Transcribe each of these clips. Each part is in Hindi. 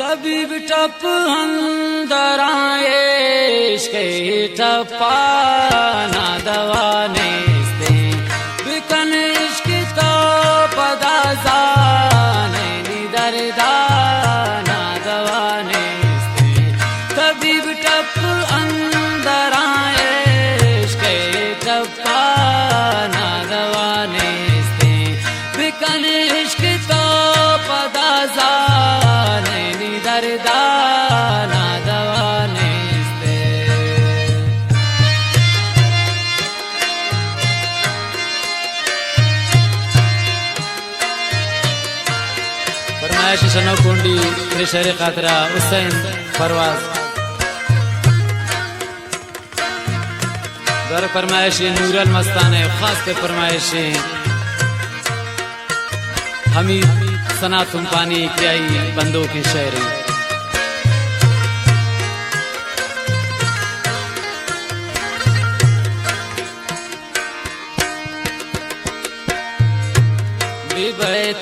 तबीब टप अंदर आए इश्क़े टप्पा ना दवा नेस्ते बिकन इश्क़ तो पदाजा नहीं दरदा ना दवा नेस्ते तबीब टप अंदर आए इश्क़े टप्पा ना दवा नेस्ते बिकन इश्क़ तो पदाजा दरदाना दवा नेस्ते। फरमाइश शनो कुंडी शहर खातरा हुसैन परवाज दर फरमाइश नूरल मस्ताने खास के फरमाइश हमीद सना तुम पानी क्याई बंदों की शायरी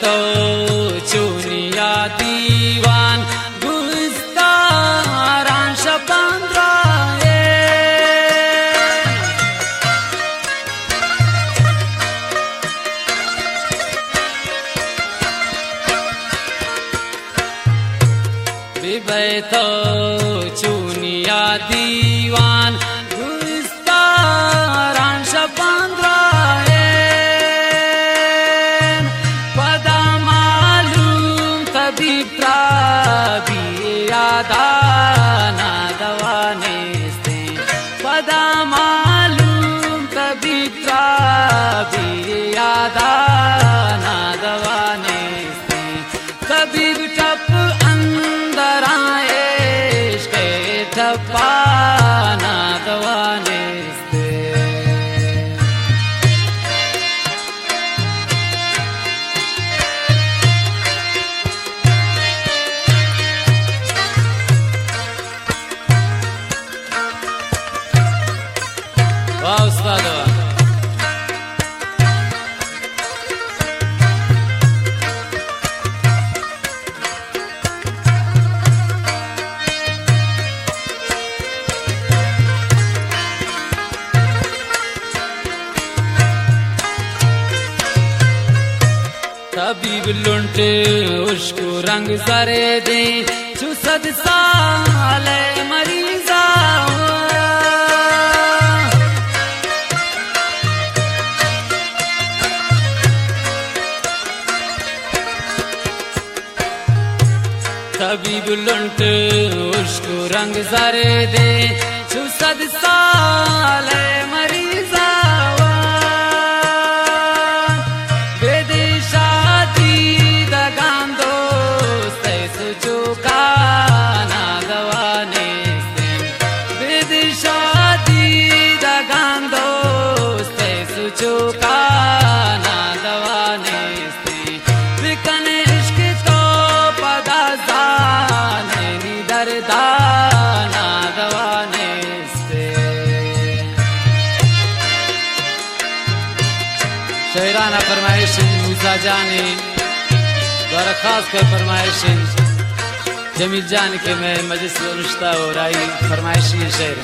तो चुनिया दीवान गुस्तारान शपंद्राए तो चुनिया दीवान गुस्तारान शपंद्राए ना दवा नेस्ते पदा मालूम कभी यादा ना दवा नेस्ते कभी टप अंदर आए इश्क़े टप्पा ना दवा नेस्ते। वाह उस्ताद तबीब लुंटे उसको रंग सरे दे चुसद साले मरीजा तबीब लुंट उसको रंग सरे दे चुसद साले मरीजा शायराना फरमाइश मूसा जाने द्वारा खास कर फरमाइश जमील जान के मैं मजलिस अनुष्ठा हो रही फरमाइश शेर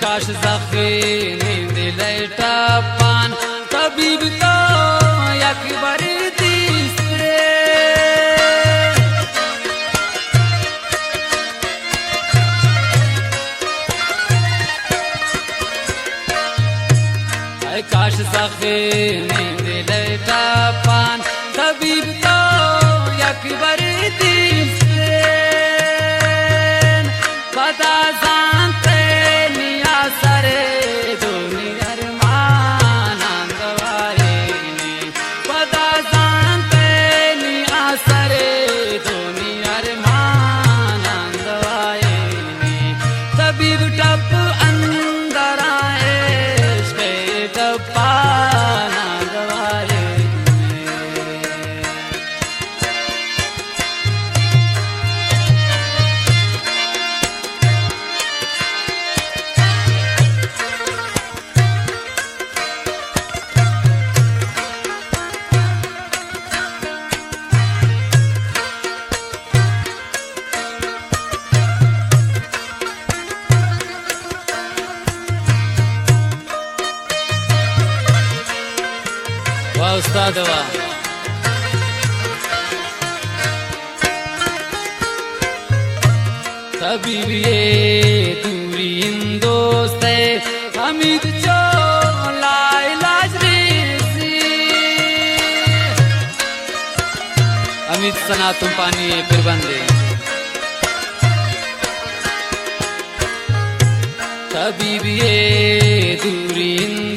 काश ज़ख़्फ़े नींद लेटा पान तबीब तो यकबर तीसरे काश ज़ख़्फ़े नींद लेटा पान तबीब तो यकबर तीसरे पता जानते सरे दुनिया मान दवारे पदा जानते निया सरे दुनिया मान दवारे तबीब टप अंदर आए इश्क़े उस्ताद हुआ तभी भी ये दूरी इन दोस्त है हमीद चो लाइलाज सी अमित सना तुम पानी है फिर बंदे तभी भी ये दूरी इन